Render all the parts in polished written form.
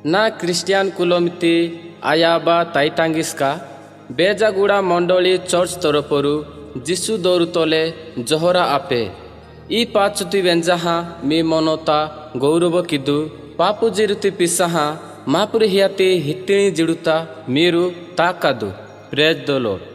ना क्रिस्टियान कुलमिति आयाबा ताइटांगिस्का बेजागुड़ा मंडली चर्च तरफरु जिसु दौरुतले जहरा आपे ई पाचुति वेंजाहा मी मनोता गौरव किदु पापु जिरुति पिसाहा मापुरी हियाति हित्तिणी जिडुता मीरु ताकादु प्रेज द लॉर्ड।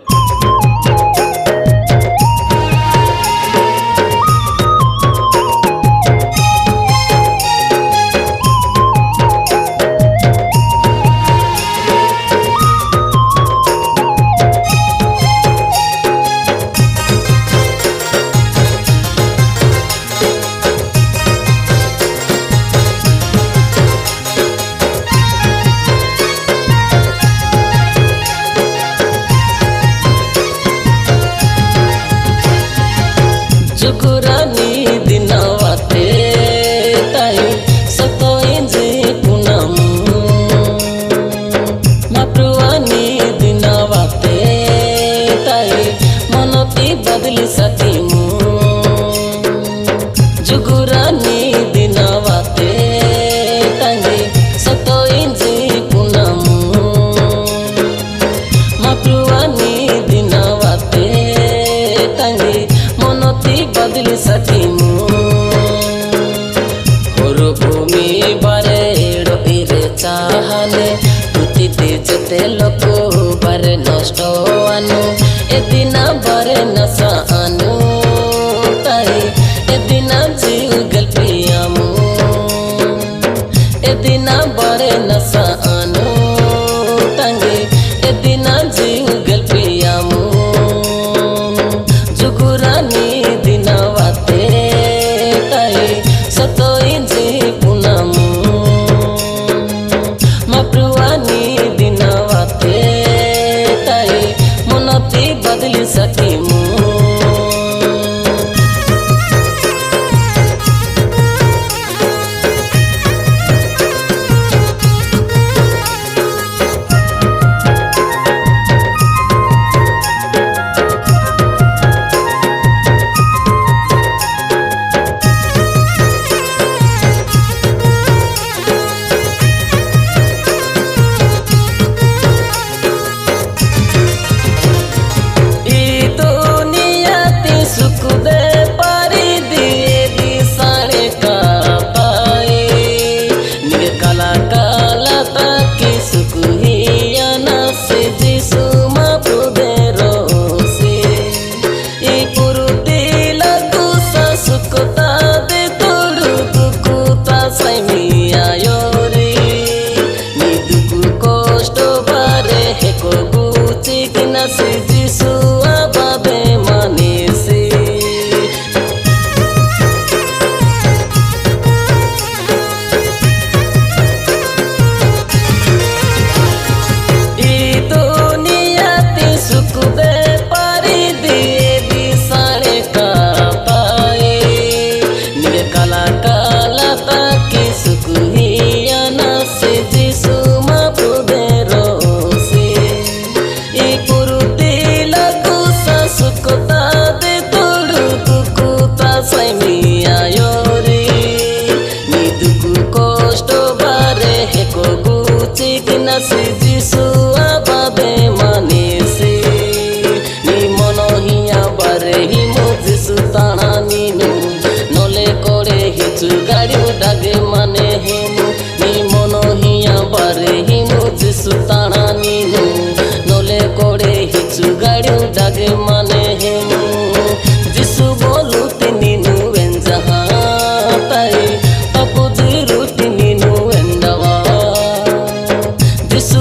जुगुरानी दिनावाते ताई सतोइंजे पुनम माप्रुवानी दिनावाते ताई मनोती बदली सतीमु जुगुरानी दिनावाते ताई सतोइंजे पुनम माप्रुवानी दिनावाते ताई बदली सकीमु भूमि बारे डोइरे चाहने पृथ्वी जते लोक बारे नष्ट आनु एदिना बारे नशा आनु ताई एदिना जीव गल्पियामु एदिना बारे नशा आनु तांगे एदिना जीव गल्पियामु जुगुरानी दिनावाते ताई सतोइंजे पुनमु माप्रुवानी दिनावाते ताई मनोती बदली सकीमु। गाड़ी डागे माने हेमु नी मनो हिया बारे हिमु जिसु ताना नीनु नोले कोड़े हिचु गाड़ी डागे माने हेमु जिसु बोलू तिनीनु वेंजहा ताई अपु जिरु तिनीनु वेंडवा जिसु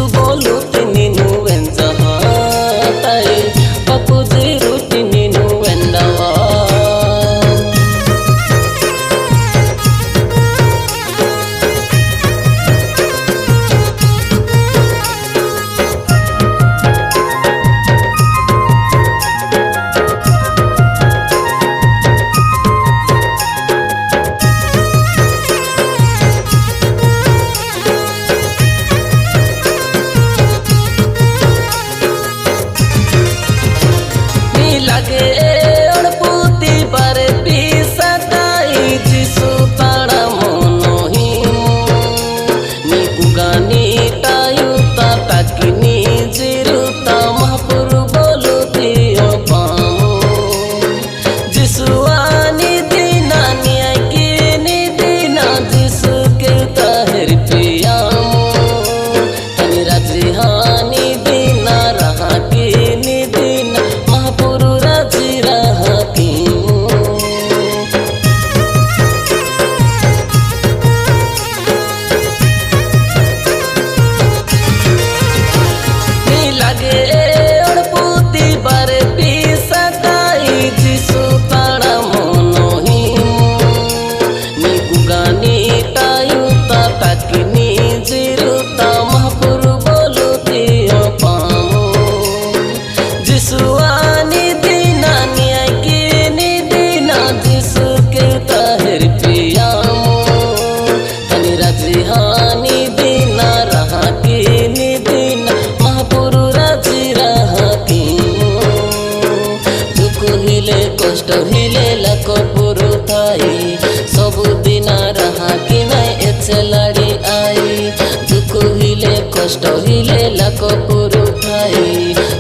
নষ্ট হইলে লাখ পুরু ঠাই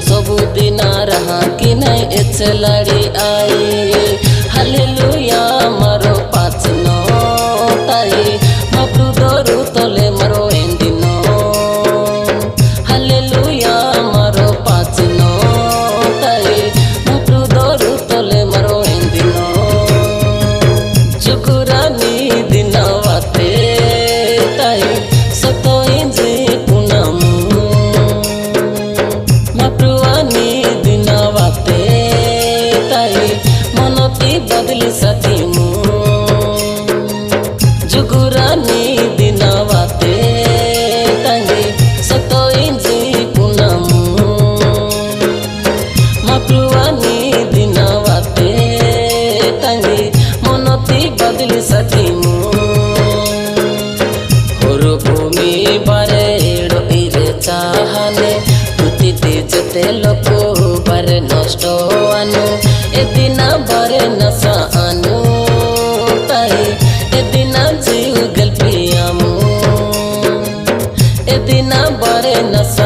সবুদিন রাহা কি নাই এছে লাড়ি আই হালেলুয়া মারো পাঁচ ন তাই মাপ্রু দরু তলে মারো এন্দিন হালেলুয়া মারো পাঁচ ন তাই মাপ্রু দরু তলে মারো এন্দিন জুকুরানি দিনাওয়াতে তাই সতই যে পুনাম মাপ্রুয়ানি দিনাওয়াতে তাই মনতি বদলি সকিমু জুকুরানি দিনাওয়াতে তাই সতই যে পুনাম মাপ্রুয়ানি দিনাওয়াতে তাই মনতি বদলি সকিমু ভূমি বারেড়ো ইরে চাহানে প্রতিটি যেতে লোক বারে নষ্ট আনু এদিন বারে নশা আনু তাই এদিন জিউ গল্পিয়ামু এদিন বারে নশা